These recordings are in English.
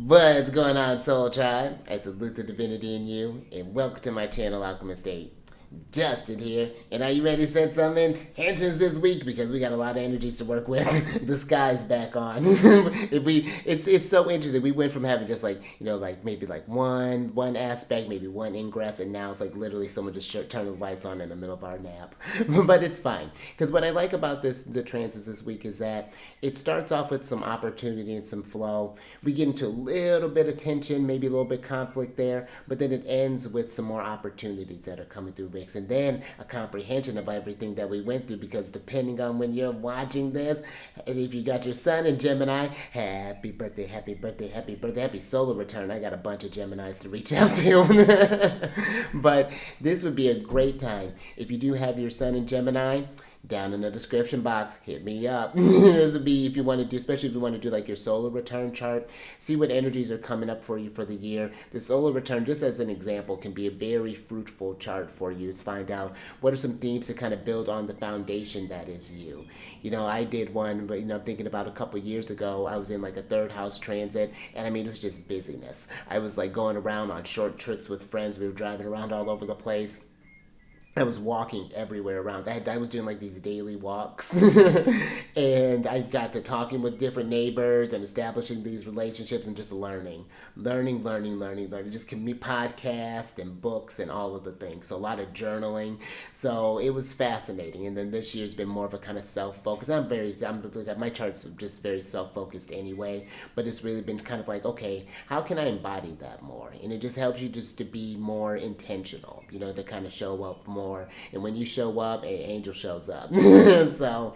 What's going on, Soul Tribe? I salute the divinity in you, and welcome to my channel, Alchemist. Justin here, and are you ready to set some intentions this week? Because we got a lot of energies to work with. The sky's back on. It's so interesting. We went from having just like maybe like one aspect, maybe one ingress, and now it's like literally someone just turned the lights on in the middle of our nap. But it's fine because what I like about the transits this week is that it starts off with some opportunity and some flow. We get into a little bit of tension, maybe a little bit of conflict there, but then it ends with some more opportunities that are coming through mix, and then a comprehension of everything that we went through. Because depending on when you're watching this, and if you got your sun in Gemini, happy birthday, happy birthday, happy birthday, happy solar return. I got a bunch of Geminis to reach out to. But this would be a great time if you do have your sun in Gemini. Down in the description box, hit me up. This would be if you want to do, especially if you want to do like your solar return chart, see what energies are coming up for you for the year. The solar return, just as an example, can be a very fruitful chart for you. To find out what are some themes to kind of build on the foundation that is you. I did one, but I'm thinking about a couple years ago. I was in like a third house transit, and I mean it was just busyness. I was like going around on short trips with friends. We were driving around all over the place. I was walking everywhere around. I was doing like these daily walks, and I got to talking with different neighbors and establishing these relationships and just learning. Just give me podcasts and books and all of the things. So a lot of journaling. So it was fascinating. And then this year's been more of a kind of self-focus. My charts are just very self-focused anyway, but it's really been kind of like, okay, how can I embody that more? And it just helps you just to be more intentional, to kind of show up more. And when you show up, an angel shows up. So,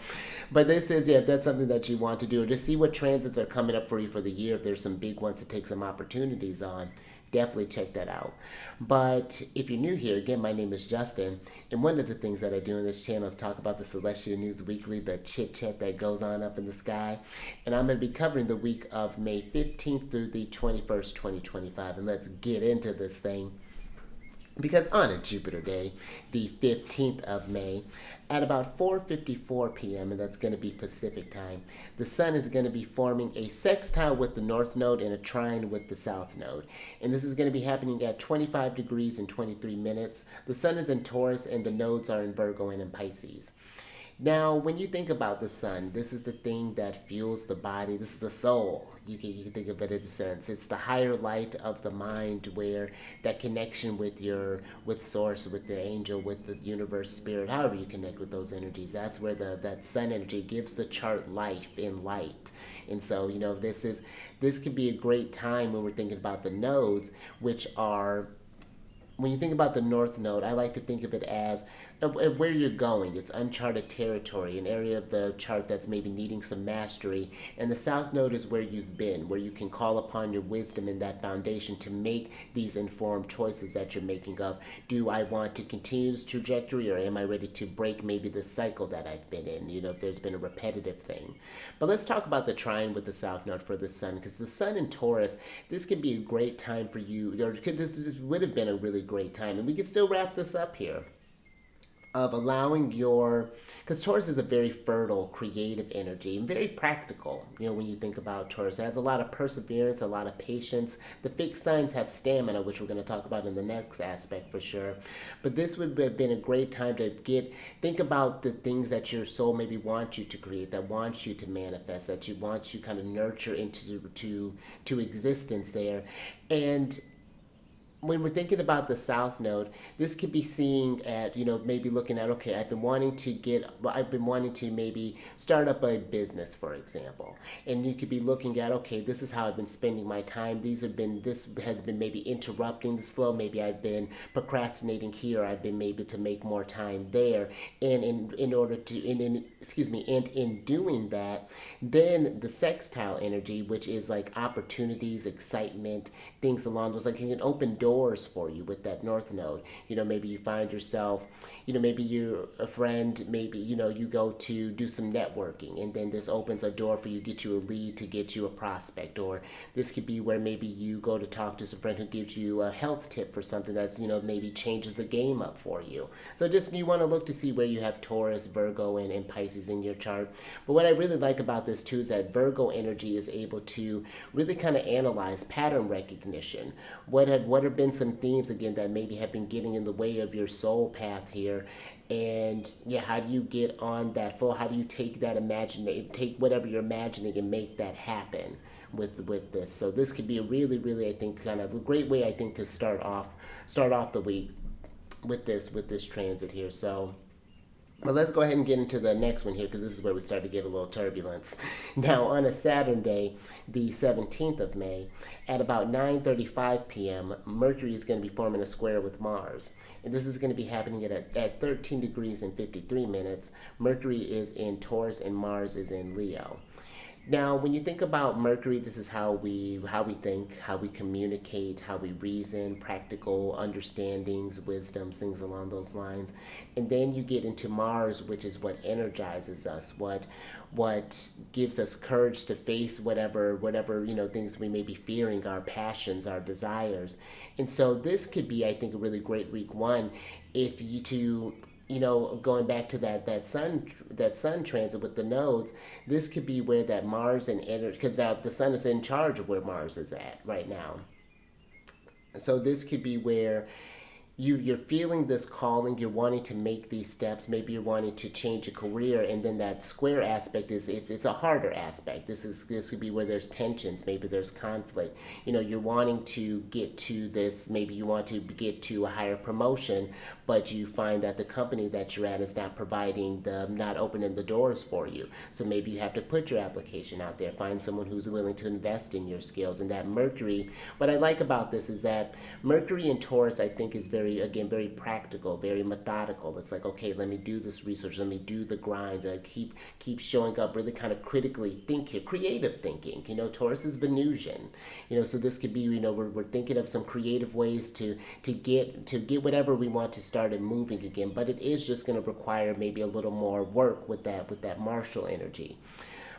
but this is, yeah, if that's something that you want to do, or just see what transits are coming up for you for the year. If there's some big ones to take some opportunities on, definitely check that out. But if you're new here, again, my name is Justin, and one of the things that I do in this channel is talk about the Celestial News Weekly, the chit chat that goes on up in the sky. And I'm going to be covering the week of May 15th through the 21st, 2025. And let's get into this thing. Because on a Jupiter day, the 15th of May, at about 4:54 p.m., and that's going to be Pacific time, the sun is going to be forming a sextile with the North Node and a trine with the South Node. And this is going to be happening at 25 degrees and 23 minutes. The sun is in Taurus, and the nodes are in Virgo and in Pisces. Now, when you think about the sun, this is the thing that fuels the body. This is the soul. You can think of it in a sense. It's the higher light of the mind, where that connection with source, with the angel, with the universe, spirit, however you connect with those energies. That's where that sun energy gives the chart life in light. And so, this could be a great time when we're thinking about the nodes, which are, when you think about the North Node, I like to think of it as where you're going. It's uncharted territory, an area of the chart that's maybe needing some mastery. And the South Node is where you've been, where you can call upon your wisdom in that foundation to make these informed choices that you're making of, do I want to continue this trajectory, or am I ready to break maybe the cycle that I've been in, if there's been a repetitive thing. But let's talk about the trine with the South Node for the sun, because the sun in Taurus, this could be a great time for you, or this would have been a really great time, and we can still wrap this up here, of allowing because Taurus is a very fertile, creative energy and very practical. When you think about Taurus, it has a lot of perseverance, a lot of patience. The fixed signs have stamina, which we're going to talk about in the next aspect for sure. But this would have been a great time to think about the things that your soul maybe wants you to create, that wants you to manifest, that you wants you kind of nurture into to existence there. And when we're thinking about the South Node, this could be seeing at, maybe looking at, okay, I've been wanting to maybe start up a business, for example. And you could be looking at, okay, this is how I've been spending my time. This has been maybe interrupting this flow. Maybe I've been procrastinating here. I've been maybe to make more time there. And in doing that, then the sextile energy, which is like opportunities, excitement, things along those, like it can open doors doors for you with that north node. Maybe you find yourself, maybe you're a friend, maybe, you go to do some networking, and then this opens a door for you, get you a lead to get you a prospect. Or this could be where maybe you go to talk to some friend who gives you a health tip for something that's, maybe changes the game up for you. So just you want to look to see where you have Taurus, Virgo, and Pisces in your chart. But what I really like about this too is that Virgo energy is able to really kind of analyze pattern recognition. What have been some themes again that maybe have been getting in the way of your soul path here? And yeah, how do you get on that flow? How do you take that take whatever you're imagining and make that happen with this? So this could be a really, really, I think, kind of a great way, I think, to start off the week with this transit here. So, but let's go ahead and get into the next one here, because this is where we start to get a little turbulence. Now, on a Saturn day, the 17th of May, at about 9:35 p.m., Mercury is going to be forming a square with Mars. And this is going to be happening at 13 degrees and 53 minutes. Mercury is in Taurus and Mars is in Leo. Now, when you think about Mercury, this is how we think, how we communicate, how we reason, practical understandings, wisdoms, things along those lines. And then you get into Mars, which is what energizes us, what gives us courage to face whatever things we may be fearing, our passions, our desires. And so this could be, I think, a really great week one if you to going back to that sun transit with the nodes. This could be where that Mars and energy, because now the sun is in charge of where Mars is at right now. So this could be where you're feeling this calling, you're wanting to make these steps, maybe you're wanting to change a career, and then that square aspect is it's a harder aspect. This could be where there's tensions, maybe there's conflict. You're wanting to get to this, maybe you want to get to a higher promotion, but you find that the company that you're at is not not opening the doors for you. So maybe you have to put your application out there, find someone who's willing to invest in your skills. And that Mercury, what I like about this is that Mercury in Taurus, I think, is very practical, very methodical. It's like, okay, let me do this research, let me do the grind, keep showing up, really kind of critically think here, creative thinking. Taurus is Venusian, so this could be, we're thinking of some creative ways to get whatever we want to start and moving again, but it is just going to require maybe a little more work with that martial energy.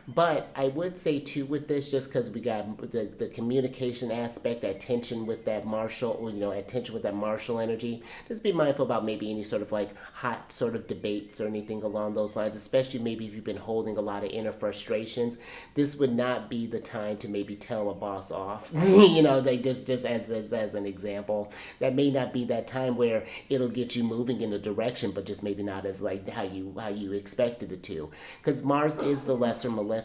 But I would say too with this, just because we got the communication aspect, that tension with that martial, attention with that martial energy, just be mindful about maybe any sort of like hot sort of debates or anything along those lines, especially maybe if you've been holding a lot of inner frustrations. This would not be the time to maybe tell a boss off, they just as an example. That may not be that time where it'll get you moving in a direction, but just maybe not as like how you expected it to. Because Mars is the lesser malefic.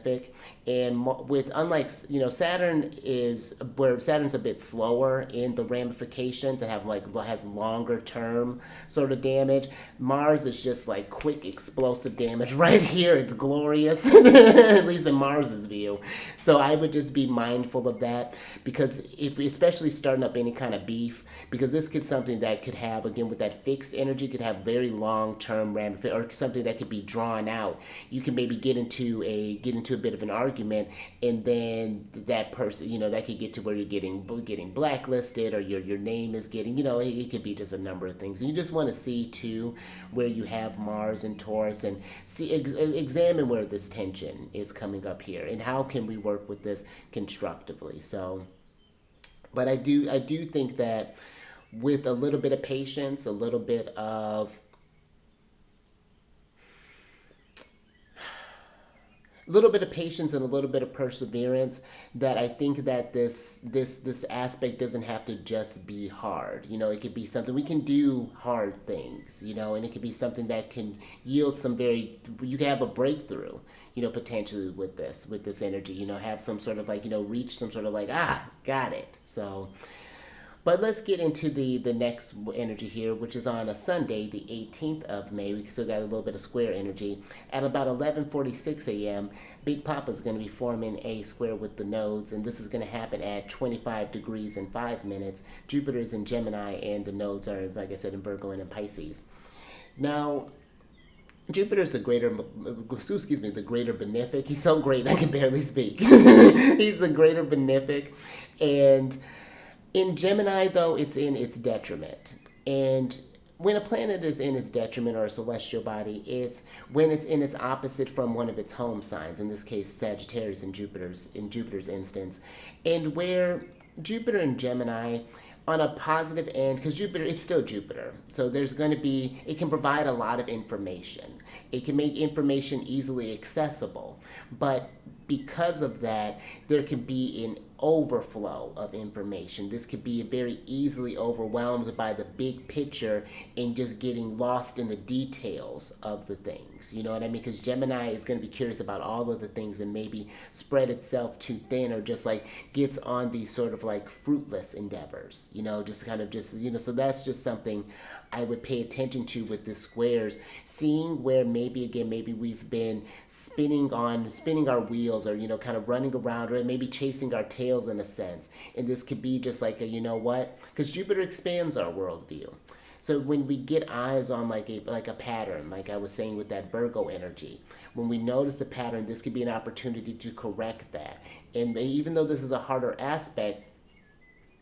And with, unlike, Saturn is where Saturn's a bit slower in the ramifications and has longer term sort of damage. Mars is just like quick explosive damage right here. It's glorious, at least in Mars's view. So I would just be mindful of that, because especially starting up any kind of beef, because this could something that could have, again, with that fixed energy, could have very long term ramifications, or something that could be drawn out. You can maybe get into a bit of an argument, and then that person, that could get to where you're getting blacklisted, or your name is getting, it could be just a number of things. And you just want to see too where you have Mars and Taurus, and examine where this tension is coming up here, and how can we work with this constructively. So, but I do think that with a little bit of patience, a little bit of patience and a little bit of perseverance, that I think that this aspect doesn't have to just be hard. It could be something we can do hard things, and it could be something that can yield you can have a breakthrough, potentially with this energy, have some sort of reach some sort of got it. So, but let's get into the next energy here, which is on a Sunday, the 18th of May. We still got a little bit of square energy. At about 11:46 a.m., Big Papa's going to be forming a square with the nodes, and this is going to happen at 25 degrees and 5 minutes. Jupiter's in Gemini, and the nodes are, like I said, in Virgo and in Pisces. Now, Jupiter's the greater benefic. He's so great I can barely speak. He's the greater benefic, and In Gemini, though, it's in its detriment. And when a planet is in its detriment or a celestial body, it's when it's in its opposite from one of its home signs, in this case Sagittarius in Jupiter's instance. And where Jupiter and Gemini on a positive end, because Jupiter, it's still Jupiter. So there's going to be, it can provide a lot of information. It can make information easily accessible. But because of that, there can be an overflow of information. This could be very easily overwhelmed by the big picture and just getting lost in the details of the things. You know what I mean? Because Gemini is going to be curious about all of the things and maybe spread itself too thin or just like gets on these sort of like fruitless endeavors, you know, just kind of just, you know, so that's just something I would pay attention to with the squares, seeing where maybe again, maybe we've been spinning our wheels or, you know, kind of running around or maybe chasing our tails in a sense. And this could be just like a, you know what, because Jupiter expands our worldview. So when we get eyes on like a pattern, like I was saying with that Virgo energy, when we notice the pattern, this could be an opportunity to correct that. And even though this is a harder aspect,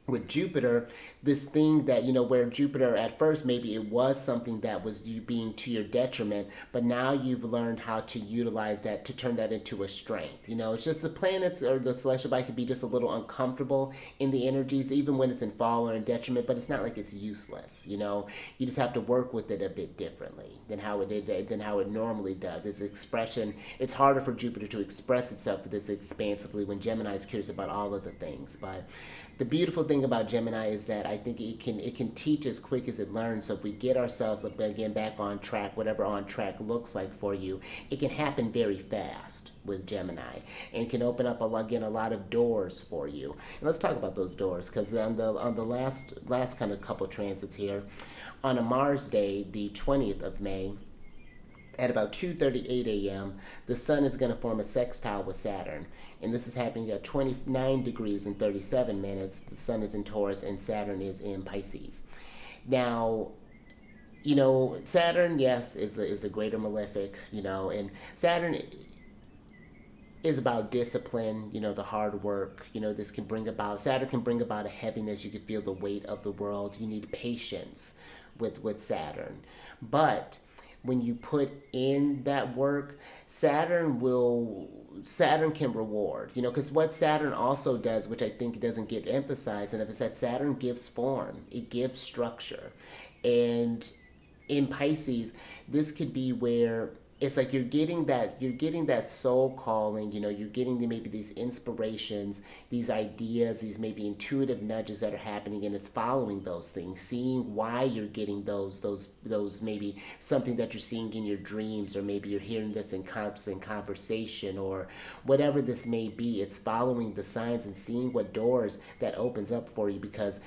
with Jupiter, this thing that, you know, where Jupiter at first, maybe it was something that was you being to your detriment, but now you've learned how to utilize that to turn that into a strength. You know, it's just the planets or the celestial body could be just a little uncomfortable in the energies, even when it's in fall or in detriment, but it's not like it's useless. You know, you just have to work with it a bit differently than how it normally does. Its expression, it's harder for Jupiter to express itself this expansively when Gemini is curious about all of the things. But the beautiful thing about Gemini is that I think it can teach as quick as it learns. So if we get ourselves again back on track, whatever on track looks like for you, it can happen very fast with Gemini, and it can open up a lot of doors for you. And let's talk about those doors, because on the last kind of couple transits here, on a Mars day, the 20th of May, at about 2:38 a.m., the Sun is going to form a sextile with Saturn. And this is happening at 29 degrees and 37 minutes. The Sun is in Taurus and Saturn is in Pisces. Now, you know, Saturn, yes, is the greater malefic, you know, and Saturn is about discipline, you know, the hard work. You know, Saturn can bring about a heaviness. You can feel the weight of the world. You need patience with Saturn. But when you put in that work, Saturn can reward, you know, because what Saturn also does, which I think doesn't get emphasized enough, is that Saturn gives form, it gives structure. And in Pisces, this could be where it's like you're getting that soul calling, you know, you're getting maybe these inspirations, these ideas, these maybe intuitive nudges that are happening, and it's following those things, seeing why you're getting those maybe something that you're seeing in your dreams, or maybe you're hearing this in constant conversation, or whatever this may be. It's following the signs and seeing what doors that opens up for you, because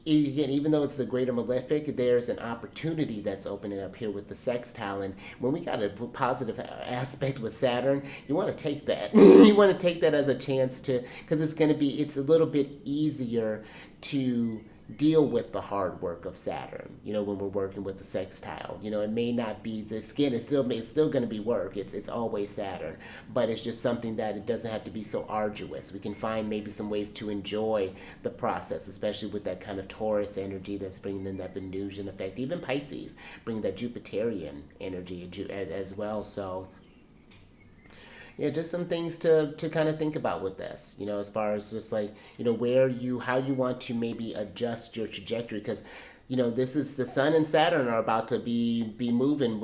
again, even though it's the greater malefic, there's an opportunity that's opening up here with the sextile. And when we got a positive aspect with Saturn, you want to take that. You want to take that as a chance to, because it's a little bit easier to deal with the hard work of Saturn, you know, when we're working with the sextile. You know, it may not be the skin, it's still going to be work. It's always Saturn, but it's just something that it doesn't have to be so arduous. We can find maybe some ways to enjoy the process, especially with that kind of Taurus energy that's bringing in that Venusian effect. Even Pisces bringing that Jupiterian energy as well. So yeah, just some things to kind of think about with this, you know, as far as just like, you know, how you want to maybe adjust your trajectory, because, you know, this is the Sun and Saturn are about to be moving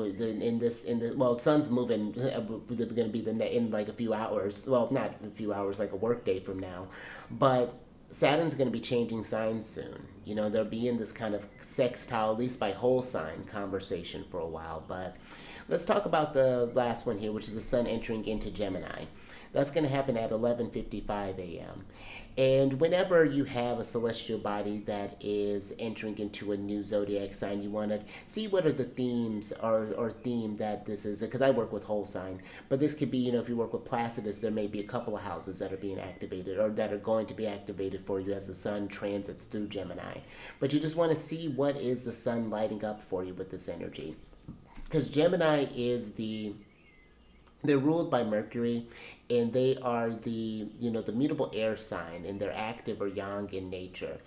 Sun's moving, they're going to be in like a few hours, well, not a few hours, like a work day from now, but Saturn's going to be changing signs soon. You know, they'll be in this kind of sextile, at least by whole sign conversation for a while. But let's talk about the last one here, which is the Sun entering into Gemini. That's going to happen at 11:55 a.m. And whenever you have a celestial body that is entering into a new zodiac sign, you want to see what are the themes or theme that this is, because I work with whole sign. But this could be, you know, if you work with Placidus, there may be a couple of houses that are being activated or that are going to be activated for you as the Sun transits through Gemini. But you just want to see what is the Sun lighting up for you with this energy. Because Gemini is the they're ruled by Mercury, and they are the the mutable air sign, and they're active or yang in nature.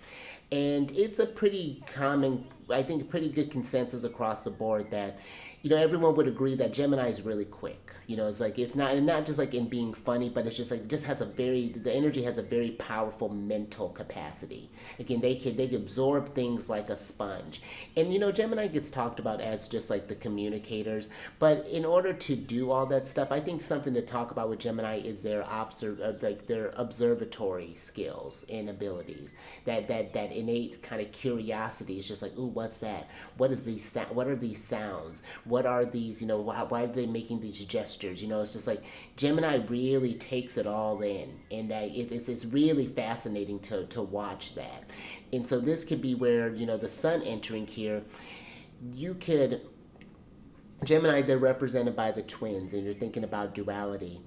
And it's a pretty common, I think, a pretty good consensus across the board that everyone would agree that Gemini is really quick. It's like it's not just like in being funny, but it's just like just has a very the energy has a very powerful mental capacity. Again, they can absorb things like a sponge, and Gemini gets talked about as just like the communicators. But in order to do all that stuff, I think something to talk about with Gemini is their their observatory skills and abilities. That innate kind of curiosity is just like, ooh, what's that? What are these sounds? What are these? Why are they making these gestures? It's just like Gemini really takes it all in, and that it's really fascinating to watch that. And so this could be where the sun entering here, you could Gemini, they're represented by the twins, and you're thinking about duality.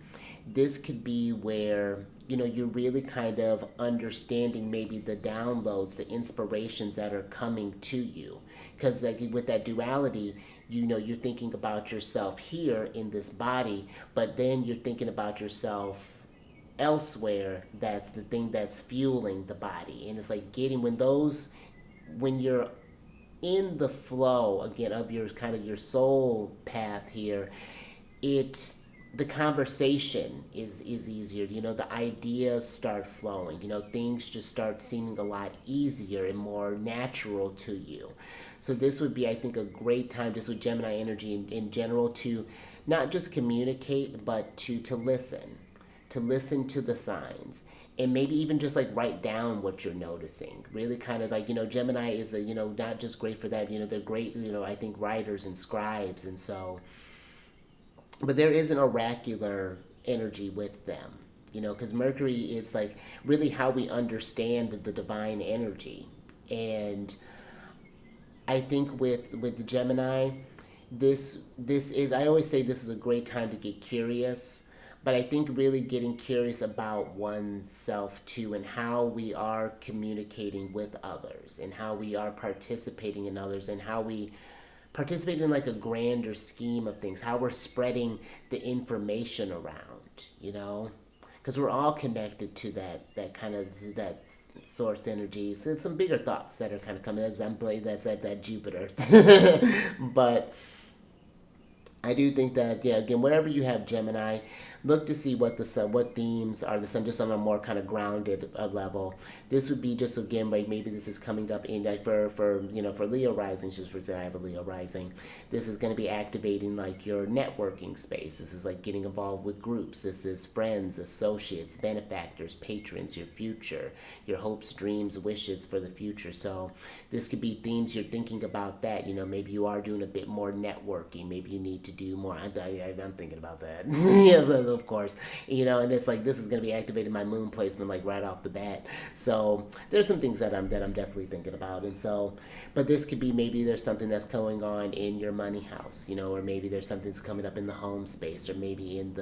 This could be where you're really kind of understanding maybe the downloads, the inspirations that are coming to you, because like with that duality, you're thinking about yourself here in this body, but then you're thinking about yourself elsewhere. That's the thing that's fueling the body, and it's like when you're in the flow again of your kind of your soul path here, it the conversation is easier. The ideas start flowing. Things just start seeming a lot easier and more natural to you. So this would be, I think, a great time just with Gemini energy in general to not just communicate, but to listen to the signs, and maybe even just like write down what you're noticing. Really kind of like, Gemini is not just great for that. They're great, I think, writers and scribes. And so, but there is an oracular energy with them, because Mercury is like really how we understand the divine energy. And I think with the Gemini, this is, I always say this is a great time to get curious, but I think really getting curious about oneself too, and how we are communicating with others, and how we are participating in others, and how we participate in like a grander scheme of things, how we're spreading the information around, because we're all connected to that kind of that source energy. So it's some bigger thoughts that are kind of coming. I'm believe that's at that Jupiter, but I do think that, yeah, again, wherever you have Gemini, look to see what the sun, what themes are the sun, just on a more kind of grounded level. This would be just, again, like maybe this is coming up in like for Leo rising, just for example, I have a Leo rising. This is going to be activating like your networking space. This is like getting involved with groups. This is friends, associates, benefactors, patrons, your future, your hopes, dreams, wishes for the future. So this could be themes you're thinking about that. Maybe you are doing a bit more networking. Maybe you need to do more. I'm thinking about that. Yeah, of course. And it's like this is going to be activating my moon placement like right off the bat. So there's some things that I'm definitely thinking about. And so, but this could be maybe there's something that's going on in your money house, or maybe there's something that's coming up in the home space, or maybe in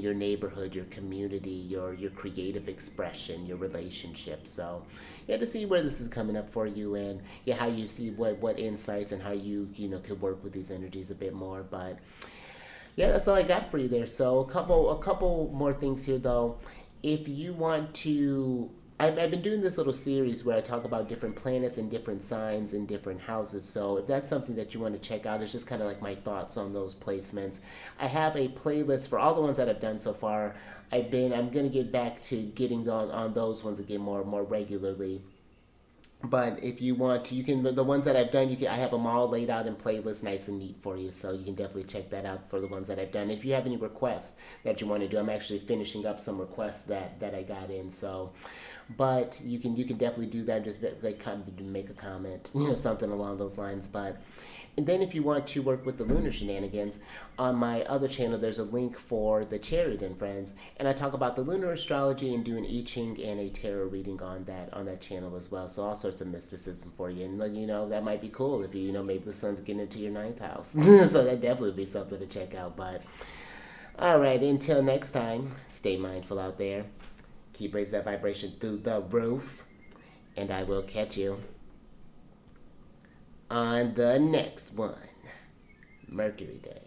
your neighborhood, your community, your creative expression, your relationship. So yeah, to see where this is coming up for you, and yeah, how you see what insights and how you could work with these energies a bit more. But yeah, that's all I got for you there. So a couple more things here though. If you want to, I've been doing this little series where I talk about different planets and different signs and different houses. So if that's something that you want to check out, it's just kind of like my thoughts on those placements. I have a playlist for all the ones that I've done so far. I'm gonna get back to getting on those ones again more regularly. But if you want to, you can, the ones that I've done, I have them all laid out in playlists, nice and neat for you. So you can definitely check that out for the ones that I've done. If you have any requests that you want to do, I'm actually finishing up some requests that I got in. So, but you can definitely do that. Just like make a comment, something along those lines. But and then if you want to work with the lunar shenanigans, on my other channel, there's a link for the Chariot and Friends. And I talk about the lunar astrology and do an I-Ching and a tarot reading on that channel as well. So all sorts of mysticism for you. And that might be cool if maybe the sun's getting into your ninth house. So that definitely would be something to check out. But all right, until next time, stay mindful out there. Keep raising that vibration through the roof. And I will catch you on the next one, Mercury Day.